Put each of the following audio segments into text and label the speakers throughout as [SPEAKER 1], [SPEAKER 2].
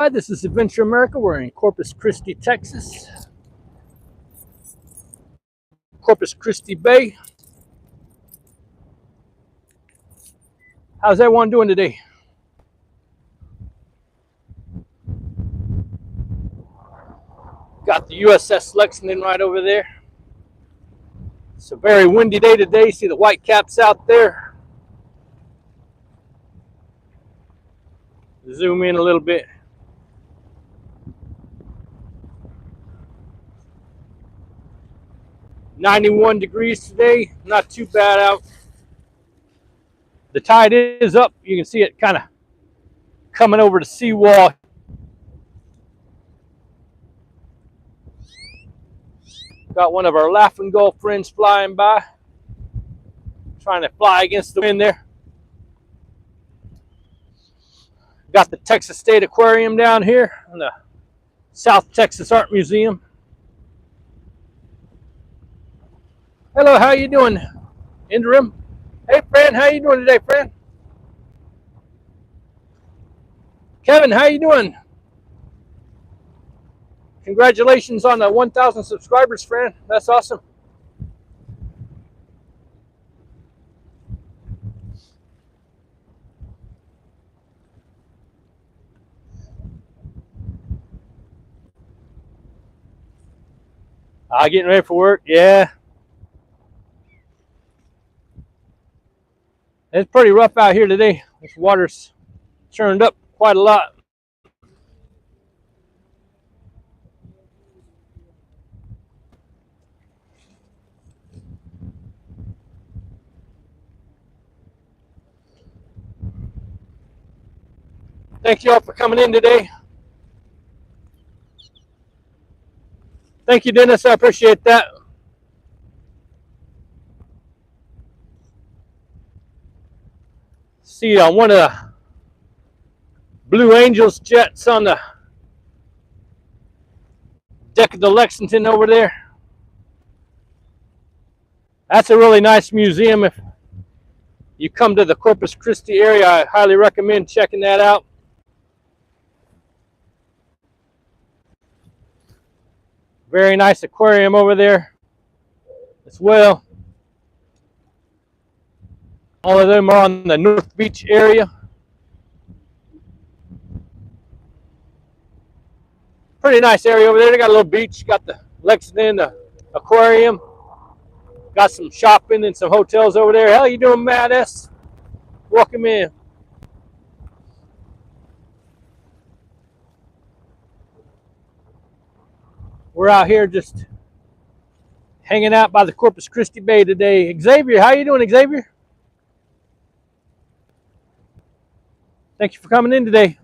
[SPEAKER 1] Hi, this is Adventure America. We're in Corpus Christi, Texas. Corpus Christi Bay. How's everyone doing today? Got the USS Lexington right over there. It's a very windy day today. See the white caps out there. Zoom in a little bit. -91 today. Not too bad out. The tide is up. You can see it kind of coming over the seawall. Got one of our Laughing Gull friends flying by. Trying to fly against the wind there. Got the Texas State Aquarium down here and the South Texas Art Museum. Hello, how you doing, Interim? Hey, Fran, how you doing today, Fran? Kevin, how you doing? Congratulations on the 1,000 subscribers, Fran. That's awesome. Getting ready for work, yeah. It's pretty rough out here today. This water's churned up quite a lot. Thank you all for coming in today. Thank you, Dennis. I appreciate that. See on one of the Blue Angels jets on the deck of the Lexington over there. That's a really nice museum. If you come to the Corpus Christi area, I highly recommend checking that out. Very nice aquarium over there as well. All of them are on the North Beach area. Pretty nice area over there. They got a little beach, got the Lexington, the aquarium. Got some shopping and some hotels over there. How you doing, Matt S? Welcome in. We're out here just hanging out by the Corpus Christi Bay today. Xavier, how you doing, Xavier? Thank you for coming in today.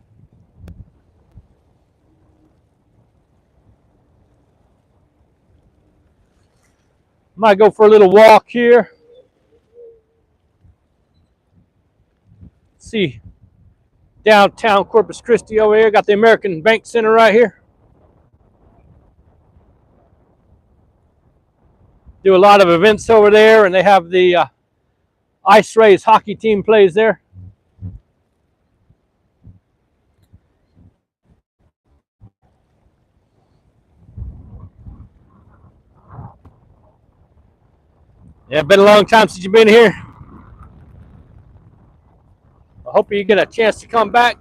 [SPEAKER 1] Might go for a little walk here. See downtown Corpus Christi over here. Got the American Bank Center right here. Do a lot of events over there, and they have the Ice Rays hockey team plays there. Yeah, been a long time since you've been here. I hope you get a chance to come back.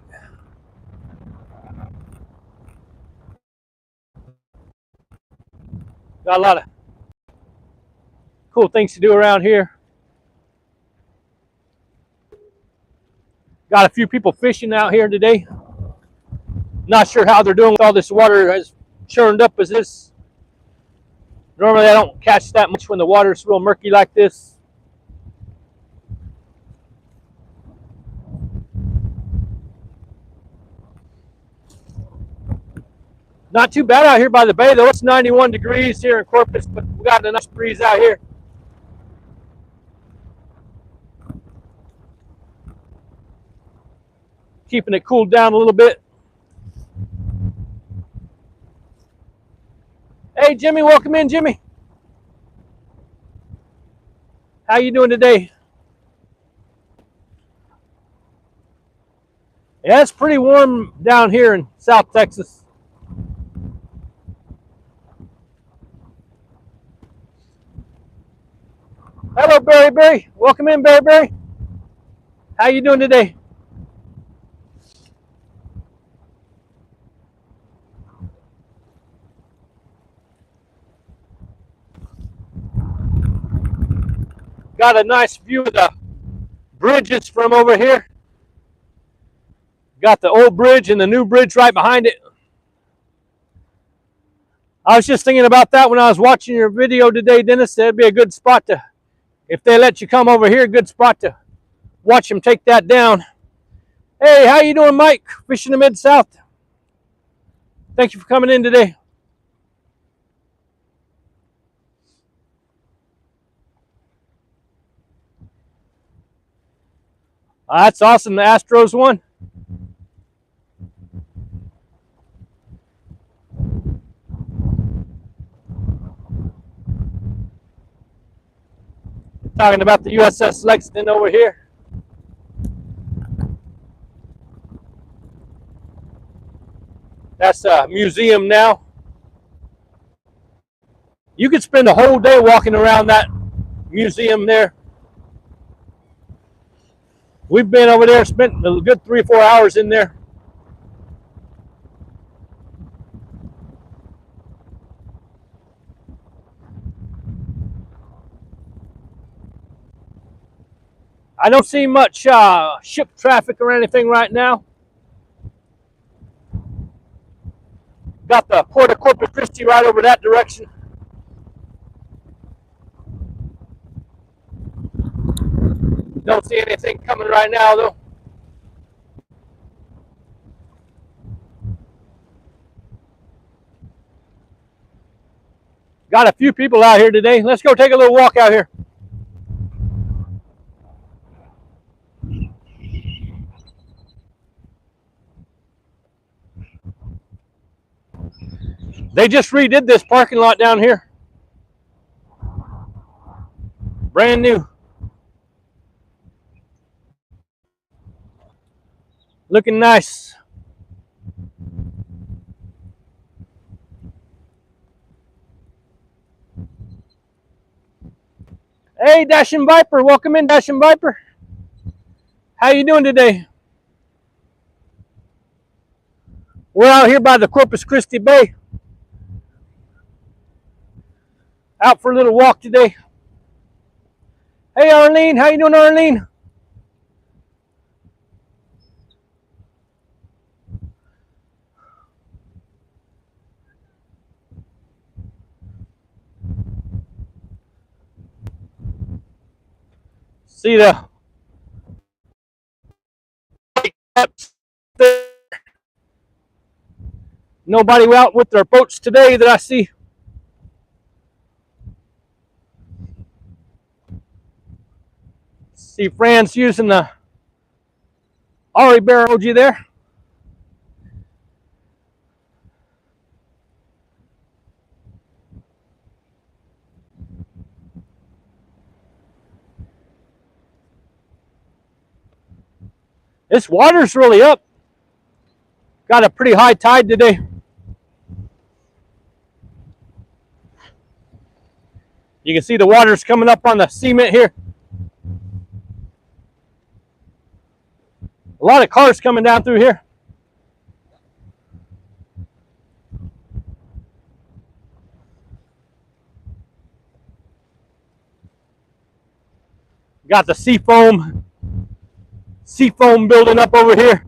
[SPEAKER 1] Got a lot of cool things to do around here. Got a few people fishing out here today. Not sure how they're doing with all this water as churned up as this. Normally I don't catch that much when the water's real murky like this. Not too bad out here by the bay though. It's 91 degrees here in Corpus, but we got a nice breeze out here. Keeping it cooled down a little bit. Hey Jimmy, welcome in, Jimmy. How you doing today? Yeah, it's pretty warm down here in South Texas. Hello, Berry. Welcome in, Berry. How you doing today? Got a nice view of the bridges from over here. Got the old bridge and the new bridge right behind it. I was just thinking about that when I was watching your video today, Dennis. That'd be a good spot to, if they let you come over here, a good spot to watch them take that down. Hey, how you doing, Mike? Fishing the Mid-South. Thank you for coming in today. That's awesome. The Astros won. Talking about the USS Lexington over here. That's a museum now. You could spend a whole day walking around that museum there. We've been over there, spent a good 3 or 4 hours in there. I don't see much ship traffic or anything right now. Got the port of Corpus Christi right over that direction. Don't see anything coming right now, though. Got a few people out here today. Let's go take a little walk out here. They just redid this parking lot down here. Brand new. Looking nice. Hey, Dashing Viper. Welcome in, Dashing Viper. How you doing today? We're out here by the Corpus Christi Bay. Out for a little walk today. Hey, Arlene. How you doing, Arlene? See the nobody out with their boats today that I see. See Fran's using the Ari Bear emoji there. This water's really up. Got a pretty high tide today. You can see the water's coming up on the cement here. A lot of cars coming down through here. Got the seafoam building up over here.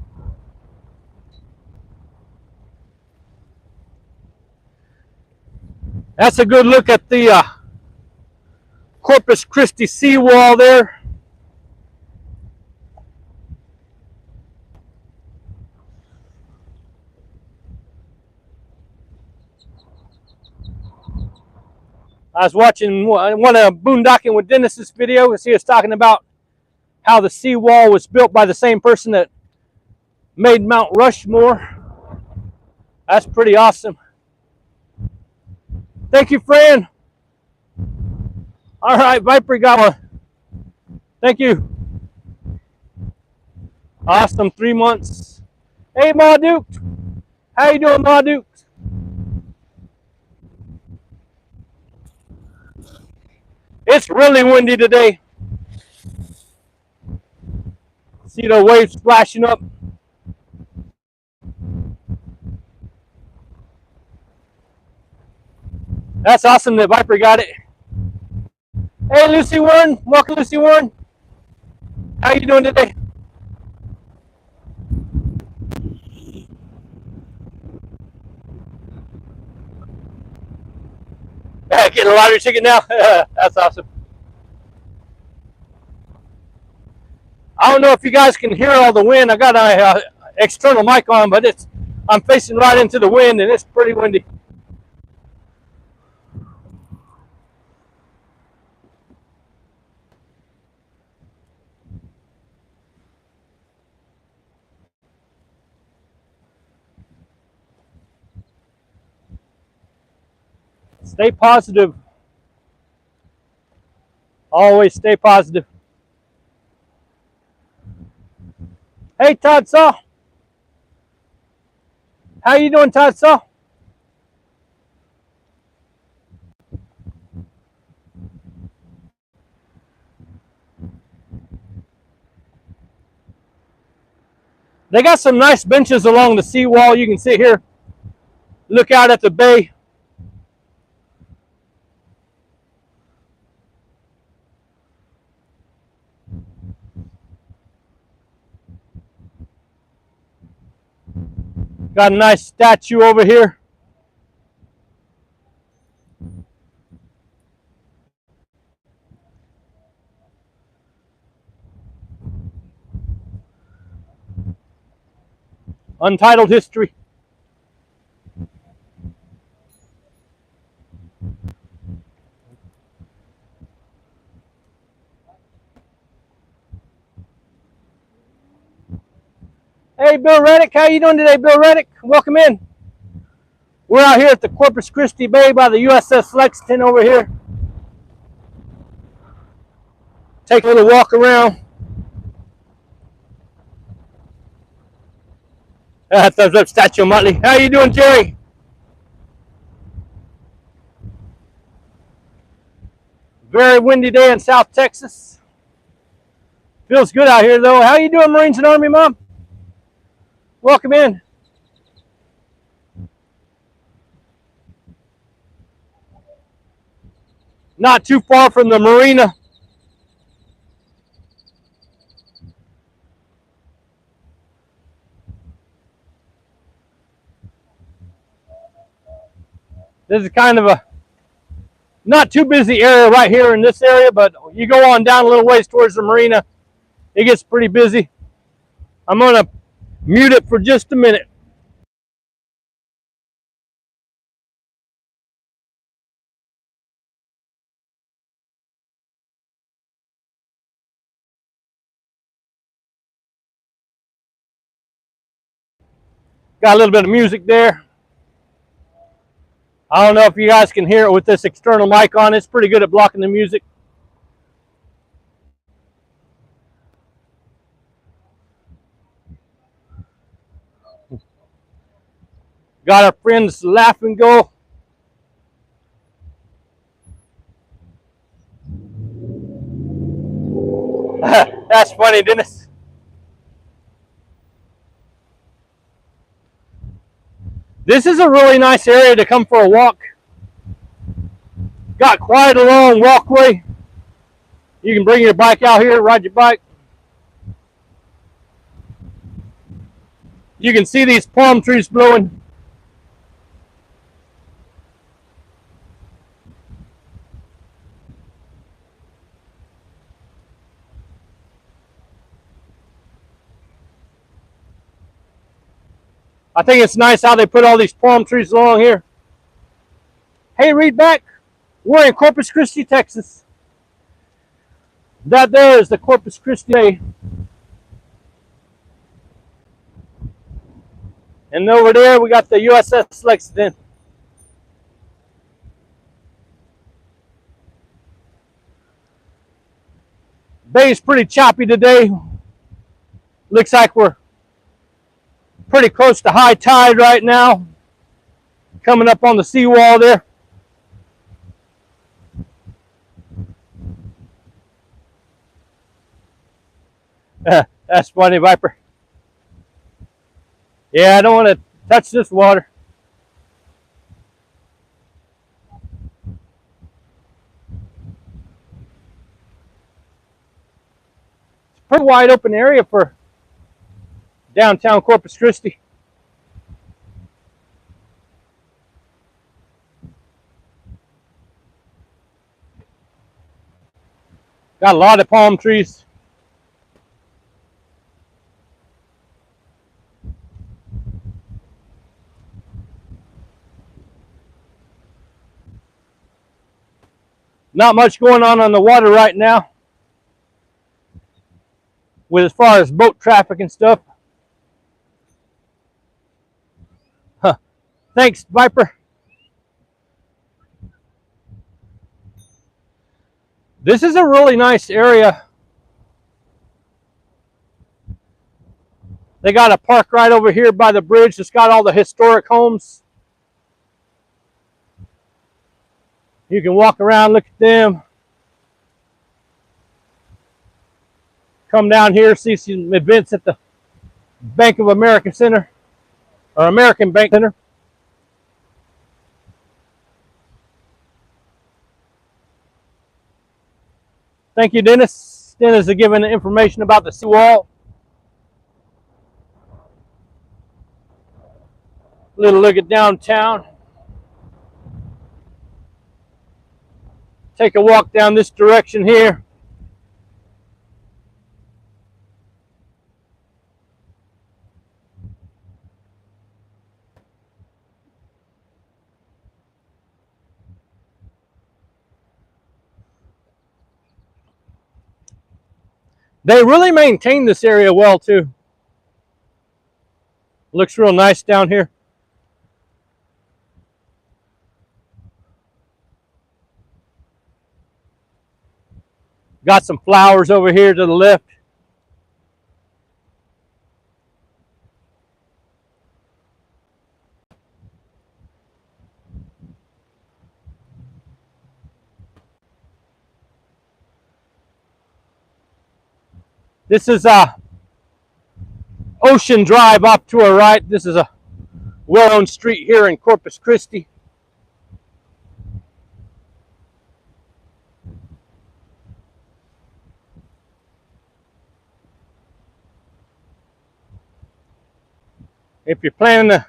[SPEAKER 1] That's a good look at the Corpus Christi seawall there. I was watching one of Boondocking with Dennis's video, because he was talking about how the seawall was built by the same person that made Mount Rushmore. That's pretty awesome. Thank you, Fran. All right, Viper got one. Thank you. Awesome, 3 months. Hey, Ma Duke. How you doing, Ma Duke? It's really windy today. See the waves splashing up. That's awesome that Viper got it. Hey, Lucy Warren. Welcome, Lucy Warren. How you doing today? Getting a lottery ticket now. That's awesome. I don't know if you guys can hear all the wind. I got an external mic on, but I'm facing right into the wind, and it's pretty windy. Stay positive. Always stay positive. Hey, Todd Saw. How you doing, Todd Saw? They got some nice benches along the seawall. You can sit here, look out at the bay. Got a nice statue over here. Untitled History. Hey, Bill Reddick. How you doing today, Bill Reddick? Welcome in. We're out here at the Corpus Christi Bay by the USS Lexington over here. Take a little walk around. Thumbs up, Statue of Motley. How you doing, Jerry? Very windy day in South Texas. Feels good out here, though. How you doing, Marines and Army, Mom? Welcome in. Not too far from the Marina. This is kind of a not too busy area right here in this area, but you go on down a little ways towards the Marina, it gets pretty busy. I'm going to mute it for just a minute. Got a little bit of music there. I don't know if you guys can hear it with this external mic on. It's pretty good at blocking the music. Got our friends Laugh and Go. That's funny, Dennis. This is a really nice area to come for a walk. Got quite a long walkway. You can bring your bike out here, ride your bike. You can see these palm trees blowing. I think it's nice how they put all these palm trees along here. Hey, read back. We're in Corpus Christi, Texas. That there is the Corpus Christi Bay. And over there, we got the USS Lexington. Bay is pretty choppy today. Looks like we're Pretty close to high tide right now. Coming up on the seawall there. That's funny, Viper. Yeah, I don't want to touch this water. It's a pretty wide open area for downtown Corpus Christi. Got a lot of palm trees. Not much going on the water right now, with as far as boat traffic and stuff. Huh. Thanks, Viper. This is a really nice area. They got a park right over here by the bridge. It's got all the historic homes. You can walk around, look at them. Come down here, see some events at the Bank of America Center, or American Bank Center. Thank you, Dennis. Dennis is giving the information about the seawall. Little look at downtown. Take a walk down this direction here. They really maintain this area well too. Looks real nice down here. Got some flowers over here to the left. This is Ocean Drive off to our right. This is a well-known street here in Corpus Christi. If you're planning a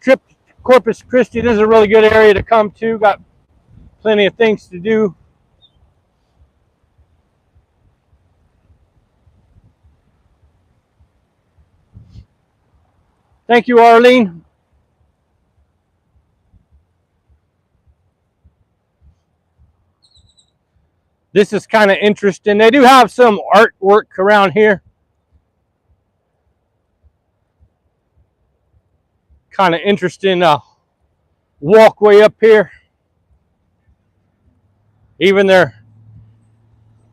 [SPEAKER 1] trip to Corpus Christi, this is a really good area to come to. Got plenty of things to do. Thank you, Arlene. This is kind of interesting. They do have some artwork around here. Kind of interesting walkway up here. Even their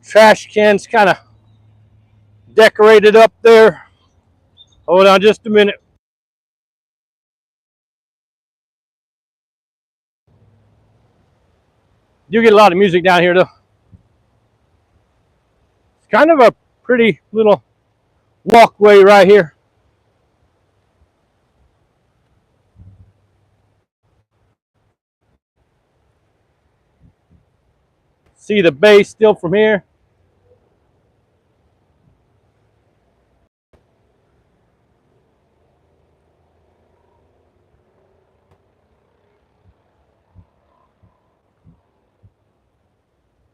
[SPEAKER 1] trash cans kind of decorated up there. Hold on just a minute. You get a lot of music down here though. It's kind of a pretty little walkway right here. See the bay still from here.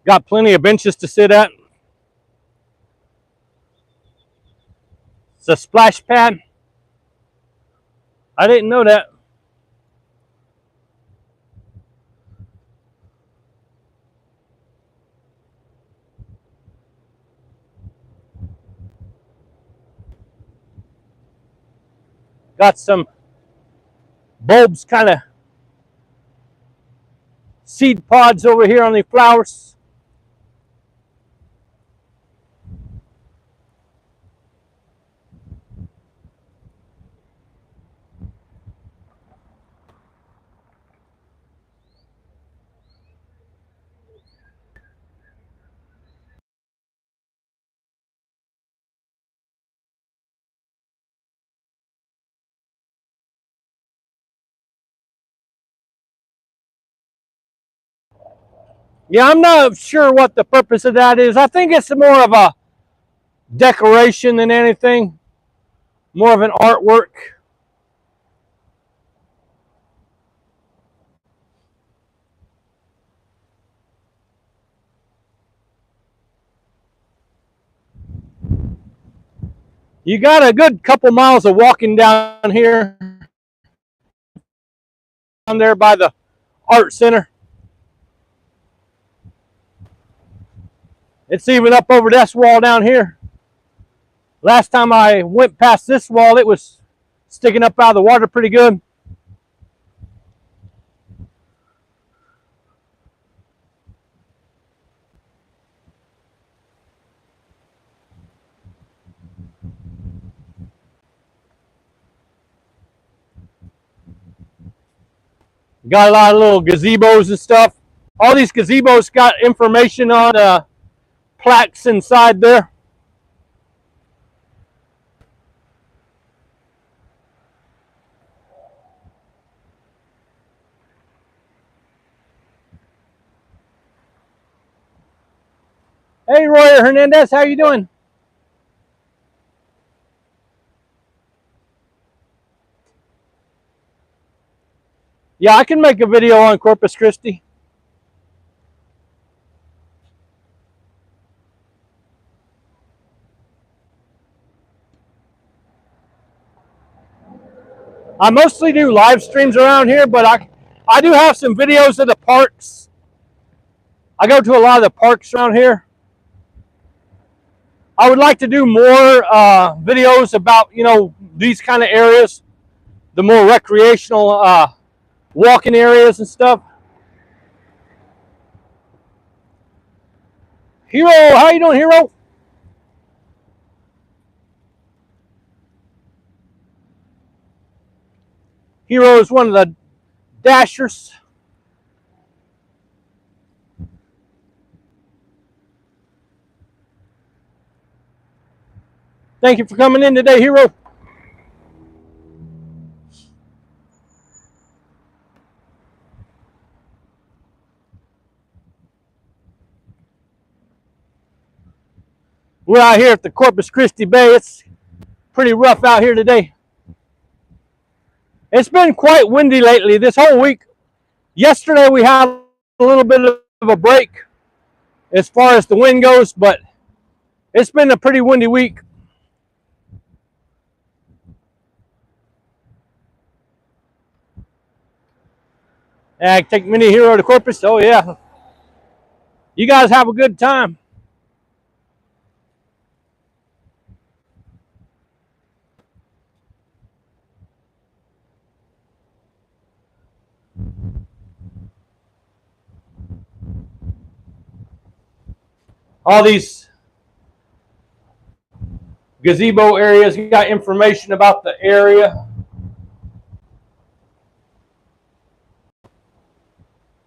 [SPEAKER 1] Got plenty of benches to sit at. It's a splash pad. I didn't know that. Got some bulbs, kind of seed pods over here on the flowers. Yeah, I'm not sure what the purpose of that is. I think it's more of a decoration than anything, more of an artwork. You got a good couple miles of walking down here, down there by the art center. It's even up over this wall down here. Last time I went past this wall, it was sticking up out of the water pretty good. Got a lot of little gazebos and stuff. All these gazebos got information on plaques inside there. Hey, Roy Hernandez, how you doing? Yeah, I can make a video on Corpus Christi. I mostly do live streams around here, but I do have some videos of the parks. I go to a lot of the parks around here. I would like to do more videos about, these kind of areas, the more recreational walking areas and stuff. Hero, how you doing, Hero? Hero is one of the dashers. Thank you for coming in today, Hero. We're out here at the Corpus Christi Bay. It's pretty rough out here today. It's been quite windy lately this whole week. Yesterday we had a little bit of a break as far as the wind goes, but it's been a pretty windy week. Ag take Mini Hero to Corpus. Oh yeah. You guys have a good time. All these gazebo areas, you got information about the area.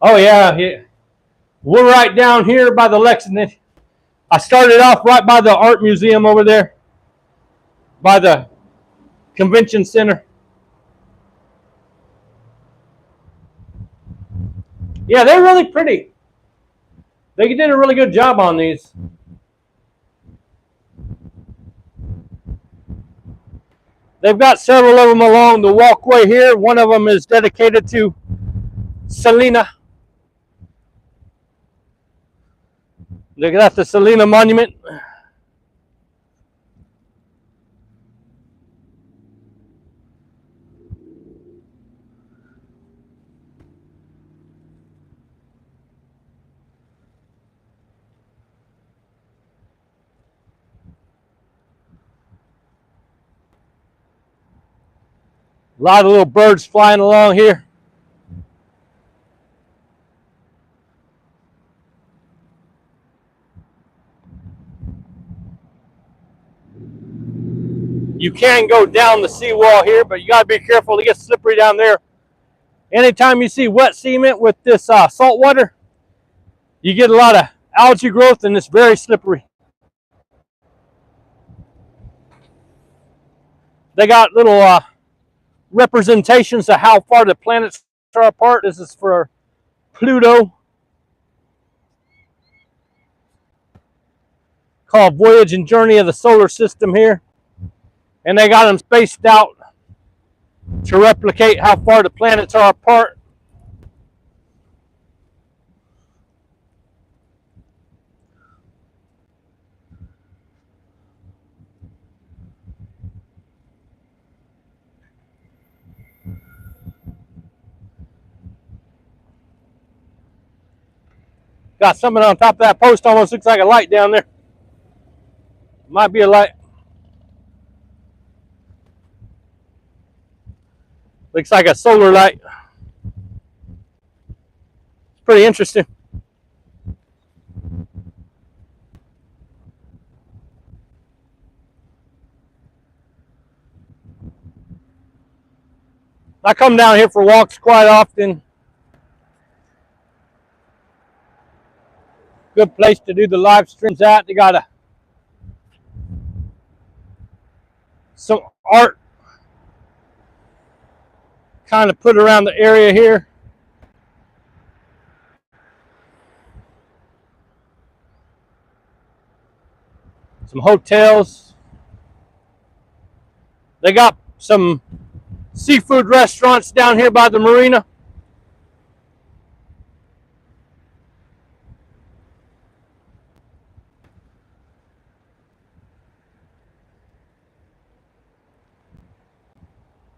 [SPEAKER 1] Oh yeah, yeah. We're right down here by the Lexington. I started off right by the art museum over there, by the convention center. Yeah, they're really pretty. They did a really good job on these. They've got several of them along the walkway here. One of them is dedicated to Selena. Look at that, the Selena Monument. A lot of little birds flying along here. You can go down the seawall here, but you got to be careful. It gets slippery down there. Anytime you see wet cement with this salt water, you get a lot of algae growth, and it's very slippery. They got little representations of how far the planets are apart. This is for Pluto. called Voyage and Journey of the Solar System here. And they got them spaced out to replicate how far the planets are apart. Got something on top of that post, almost looks like a light down there. Might be a light. Looks like a solar light. It's pretty interesting. I come down here for walks quite often. Good place to do the live streams at. They got some art kind of put around the area here. Some hotels. They got some seafood restaurants down here by the marina.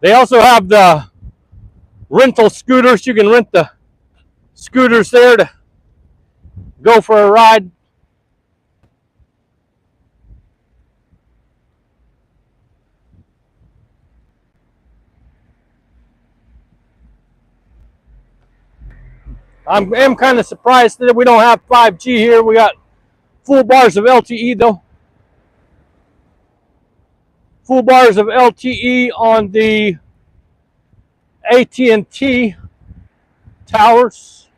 [SPEAKER 1] They also have the rental scooters. You can rent the scooters there to go for a ride. I am kind of surprised that we don't have 5G here. We got full bars of LTE though. Full bars of LTE on the AT&T towers.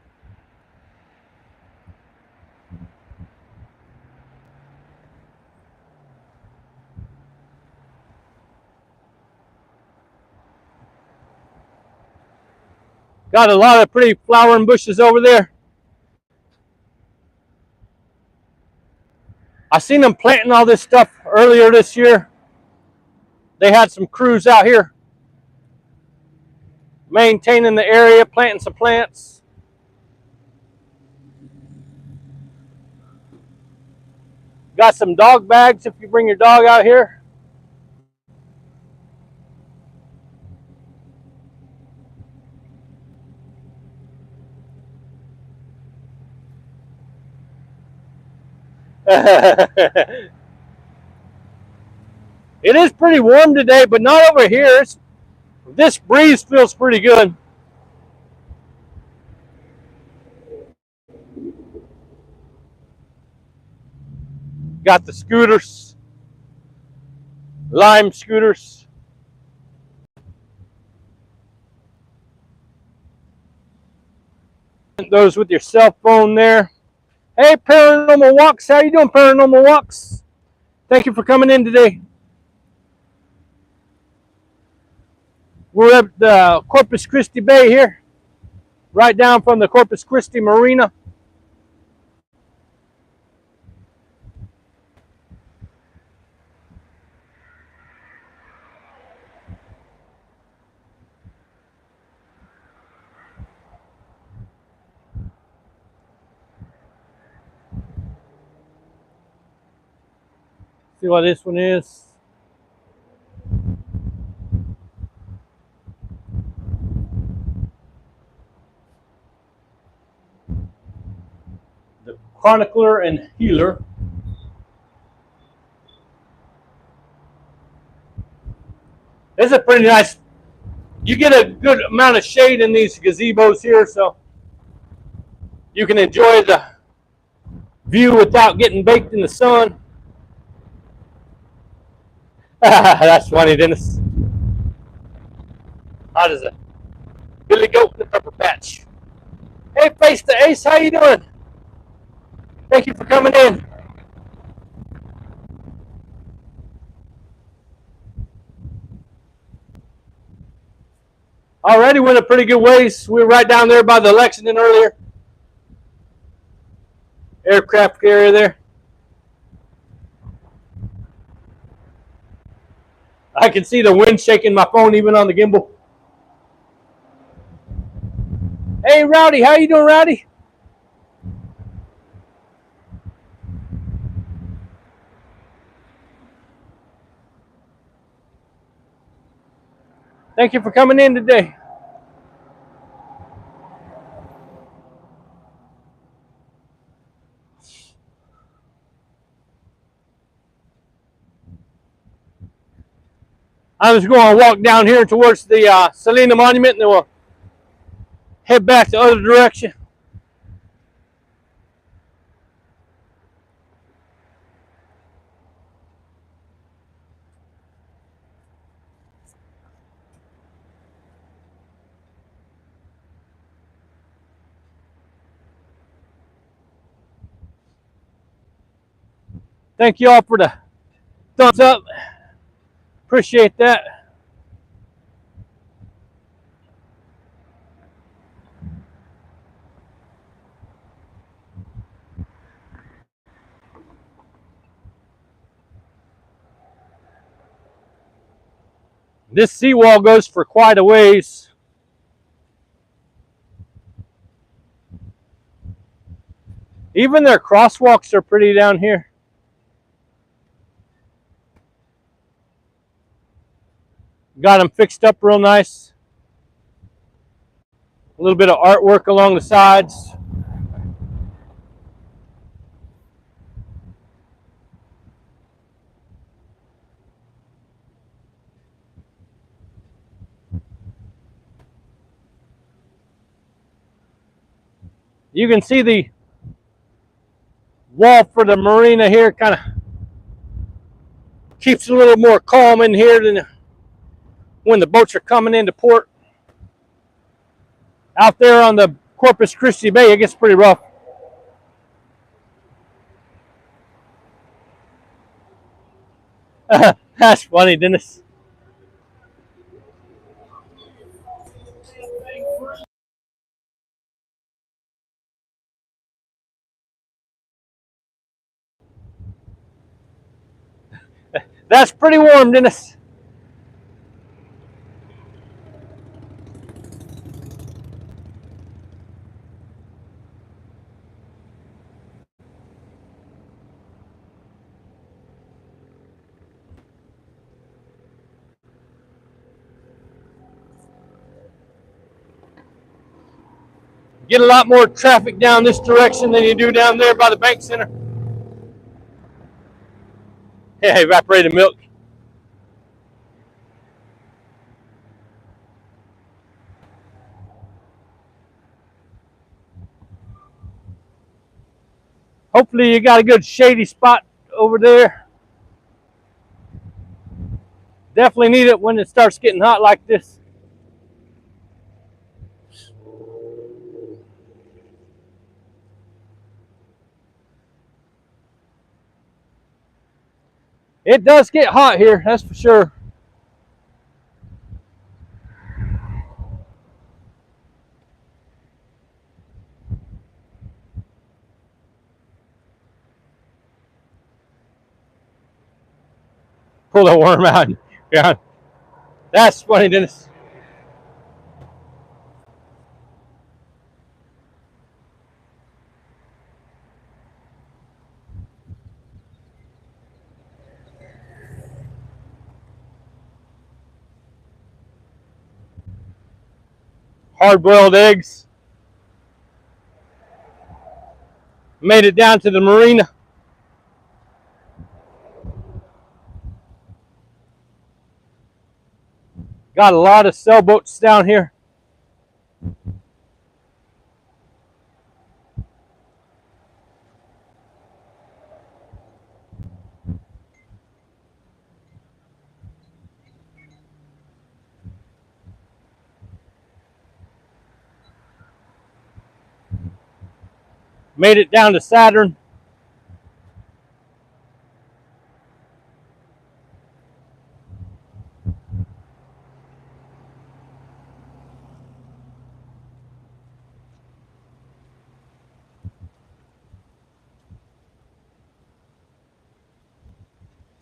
[SPEAKER 1] Got a lot of pretty flowering bushes over there. I seen them planting all this stuff earlier this year. They had some crews out here maintaining the area, planting some plants. Got some dog bags if you bring your dog out here. It is pretty warm today, but not over here. This breeze feels pretty good. Got the scooters, Lime scooters. Those with your cell phone there. Hey, Paranormal Walks, how you doing, Paranormal Walks? Thank you for coming in today. We're at the Corpus Christi Bay here, right down from the Corpus Christi Marina. See what this one is. The Chronicler and Healer. This is pretty nice. You get a good amount of shade in these gazebos here, so you can enjoy the view without getting baked in the sun. That's funny, Dennis. How does it? Billy Goat in the Pepper Patch. Hey, Face the Ace, how you doing? Thank you for coming in. Already went a pretty good ways. We were right down there by the Lexington earlier. Aircraft carrier there. I can see the wind shaking my phone even on the gimbal. Hey, Rowdy, how you doing, Rowdy? Thank you for coming in today. I'm just going to walk down here towards the Selena Monument, and then we'll head back the other direction. Thank you all for the thumbs up. Appreciate that. This seawall goes for quite a ways. Even their crosswalks are pretty down here. Got them fixed up real nice. A little bit of artwork along the sides. You can see the wall for the marina here kind of keeps it a little more calm in here than when the boats are coming into port. Out there on the Corpus Christi Bay, it gets pretty rough. That's funny, Dennis. That's pretty warm, Dennis. Get a lot more traffic down this direction than you do down there by the bank center. Yeah, evaporated milk. Hopefully you got a good shady spot over there. Definitely need it when it starts getting hot like this. It does get hot here, that's for sure. Pull that worm out. Yeah, that's funny, Dennis. Hard-boiled eggs. Made it down to the marina. Got a lot of sailboats down here. Made it down to Saturn.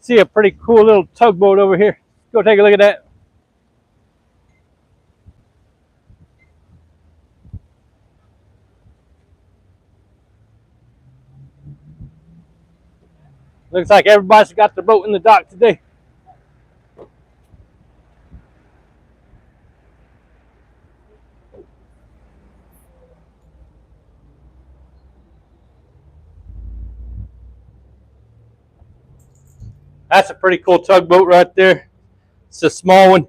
[SPEAKER 1] See a pretty cool little tugboat over here. Go take a look at that. Looks like everybody's got their boat in the dock today. That's a pretty cool tugboat right there. It's a small one.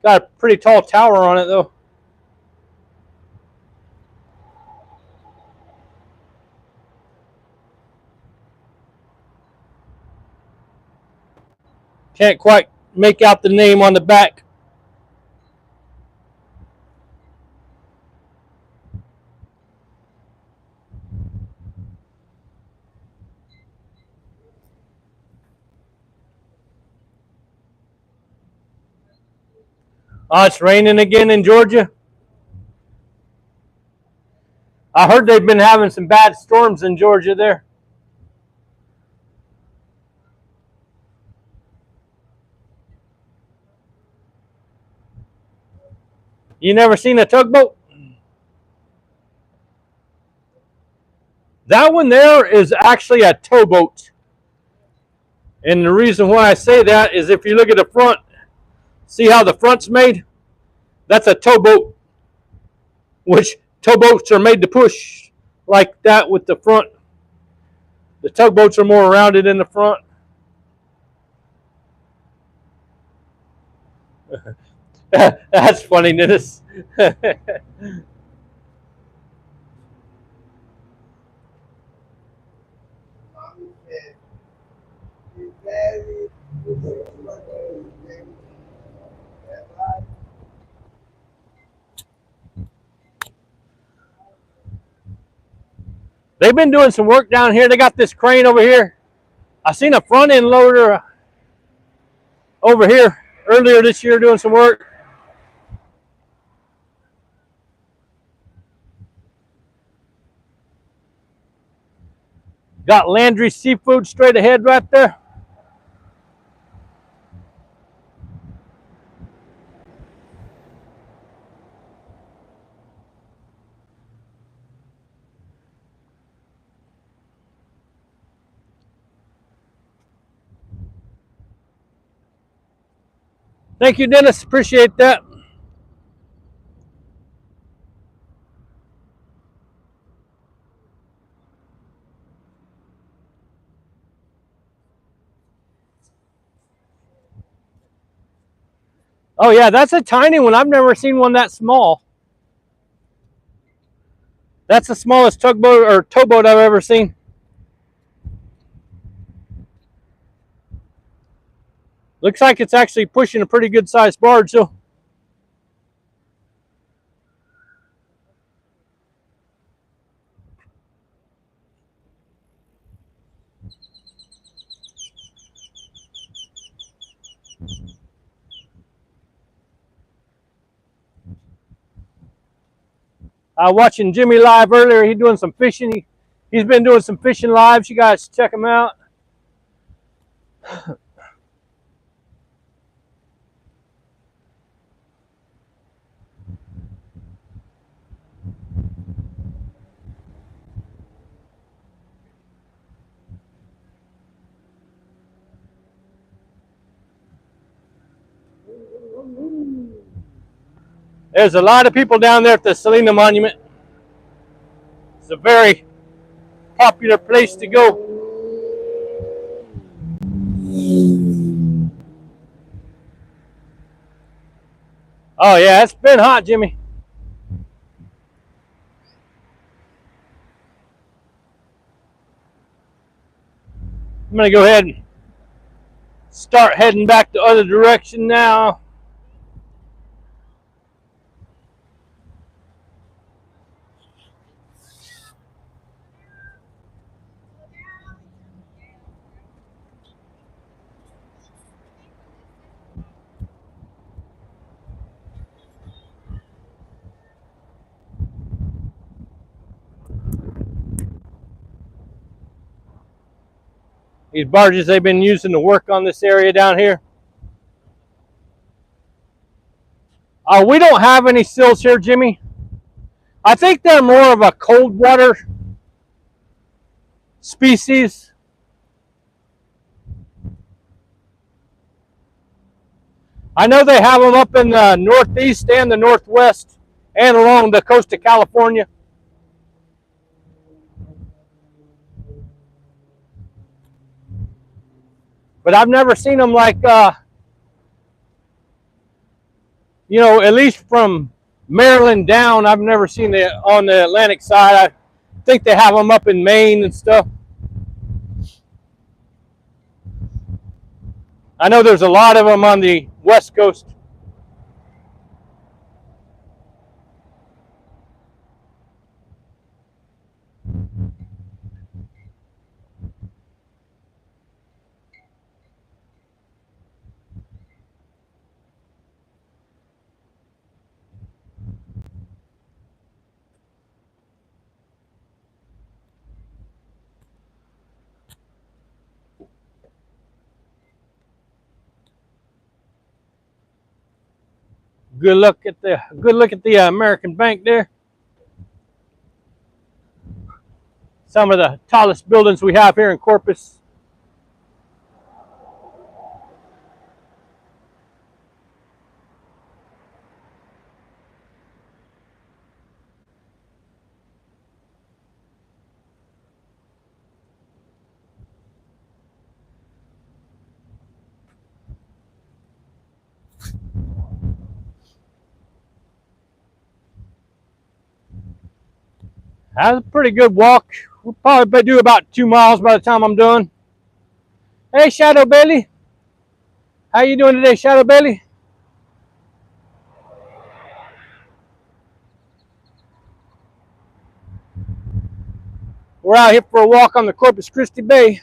[SPEAKER 1] Got a pretty tall tower on it though. Can't quite make out the name on the back. Oh, it's raining again in Georgia. I heard they've been having some bad storms in Georgia there. You never seen a tugboat? That one there is actually a towboat. And the reason why I say that is if you look at the front, see how the front's made? That's a towboat, which towboats are made to push like that with the front. The tugboats are more rounded in the front. That's funny, Dennis. They've been doing some work down here. They got this crane over here. I seen a front end loader over here earlier this year doing some work. Got Landry Seafood straight ahead right there. Thank you, Dennis. Appreciate that. Oh yeah, that's a tiny one. I've never seen one that small. That's the smallest tugboat or towboat I've ever seen. Looks like it's actually pushing a pretty good sized barge, so. Watching Jimmy live earlier. He's doing some fishing. He's been doing some fishing lives. You guys check him out. There's a lot of people down there at the Selena Monument. It's a very popular place to go. Oh yeah, it's been hot, Jimmy. I'm gonna go ahead and start heading back the other direction now. These barges they've been using to work on this area down here. We don't have any sills here, Jimmy. I think they're more of a cold water species. I know they have them up in the northeast and the northwest and along the coast of California. But I've never seen them like, you know, at least from Maryland down, I've never seen it on the Atlantic side. I think they have them up in Maine and stuff. I know there's a lot of them on the West Coast. Good look at the American Bank there. Some of the tallest buildings we have here in Corpus. That's a pretty good walk. We'll probably do about 2 miles by the time I'm done. Hey, Shadow Bailey. How you doing today, Shadow Bailey? We're out here for a walk on the Corpus Christi Bay.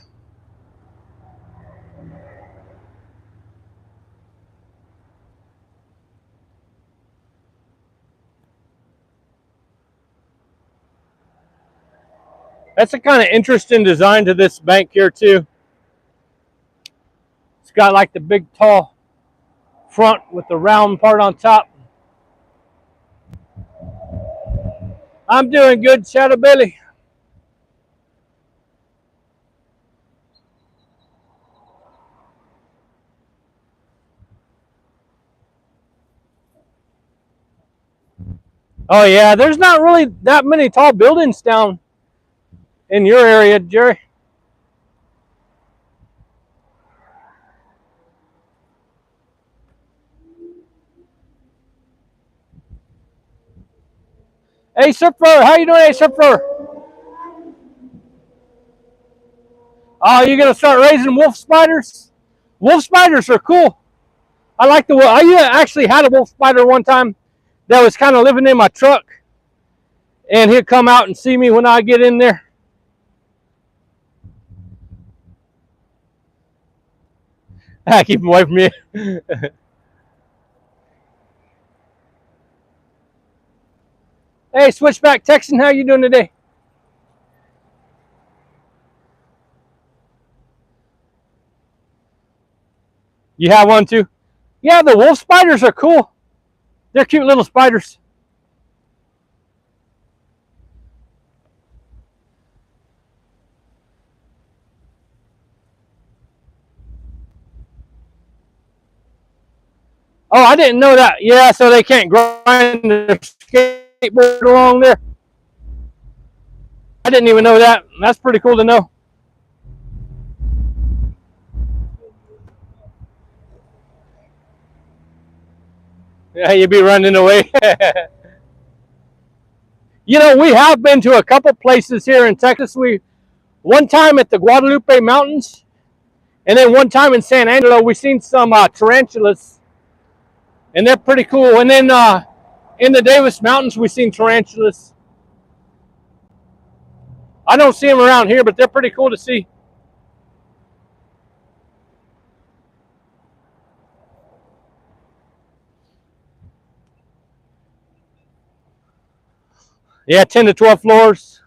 [SPEAKER 1] That's a kind of interesting design to this bank here too. It's got like the big tall front with the round part on top. I'm doing good, Shadow Bailey. Oh yeah, there's not really that many tall buildings down in your area, Jerry. Hey, Surfer, how you doing, hey, Surfer? Oh, you gonna start raising wolf spiders? Wolf spiders are cool. I like the. I actually had a wolf spider one time that was kind of living in my truck, and he'd come out and see me when I get in there. I keep him away from me. Hey, Switchback Texan, how you doing today? You have one too? Yeah, the wolf spiders are cool. They're cute little spiders. Oh, I didn't know that. Yeah, so they can't grind their skateboard along there. I didn't even know that. That's pretty cool to know. Yeah, you'd be running away. You know, we have been to a couple places here in Texas. We one time at the Guadalupe Mountains, and then one time in San Angelo, we seen some tarantulas, and they're pretty cool. And then in the Davis Mountains, we seen tarantulas. I don't see them around here, but they're pretty cool to see. Yeah, 10 to 12 floors.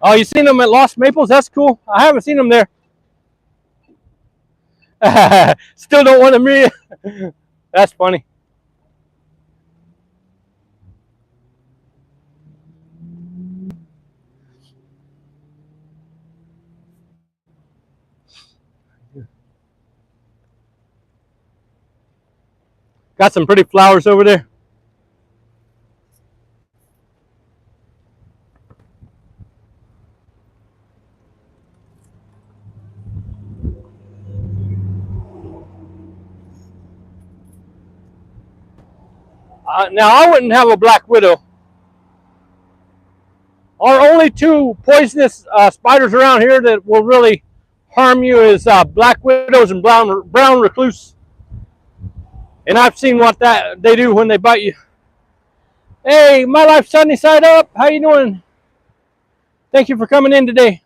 [SPEAKER 1] Oh, you seen them at Lost Maples? That's cool. I haven't seen them there. Still don't want to meet. That's funny. Got some pretty flowers over there. Now, I wouldn't have a black widow. Our only two poisonous spiders around here that will really harm you is black widows and brown recluse. And I've seen what they do when they bite you. Hey, my life sunny side up. How you doing? Thank you for coming in today.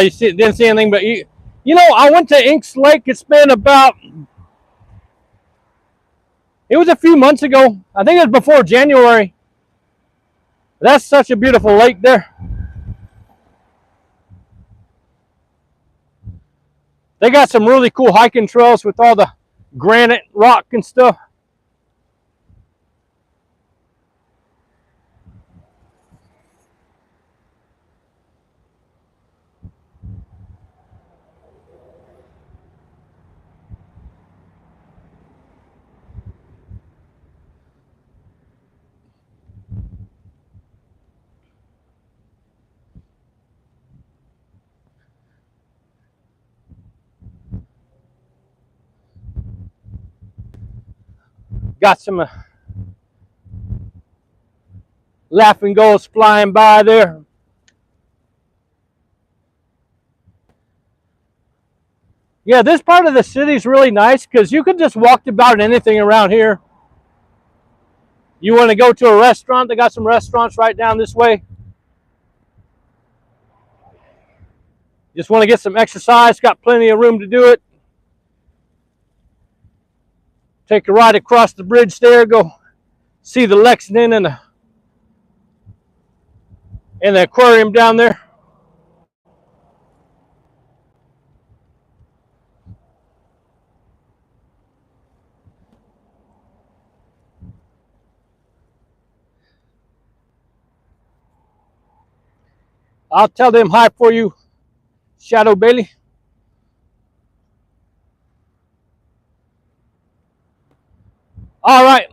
[SPEAKER 1] Didn't see anything, but you know, I went to Inks Lake. It's been it was a few months ago. I think it was before January. That's such a beautiful lake there. They got some really cool hiking trails with all the granite rock and stuff. Got some laughing gulls flying by there. Yeah, this part of the city is really nice because you can just walk about anything around here. You want to go to a restaurant? They got some restaurants right down this way. Just want to get some exercise? Got plenty of room to do it. Take a ride across the bridge there. Go see the Lexington and the aquarium down there. I'll tell them hi for you, Shadow Bailey. All right.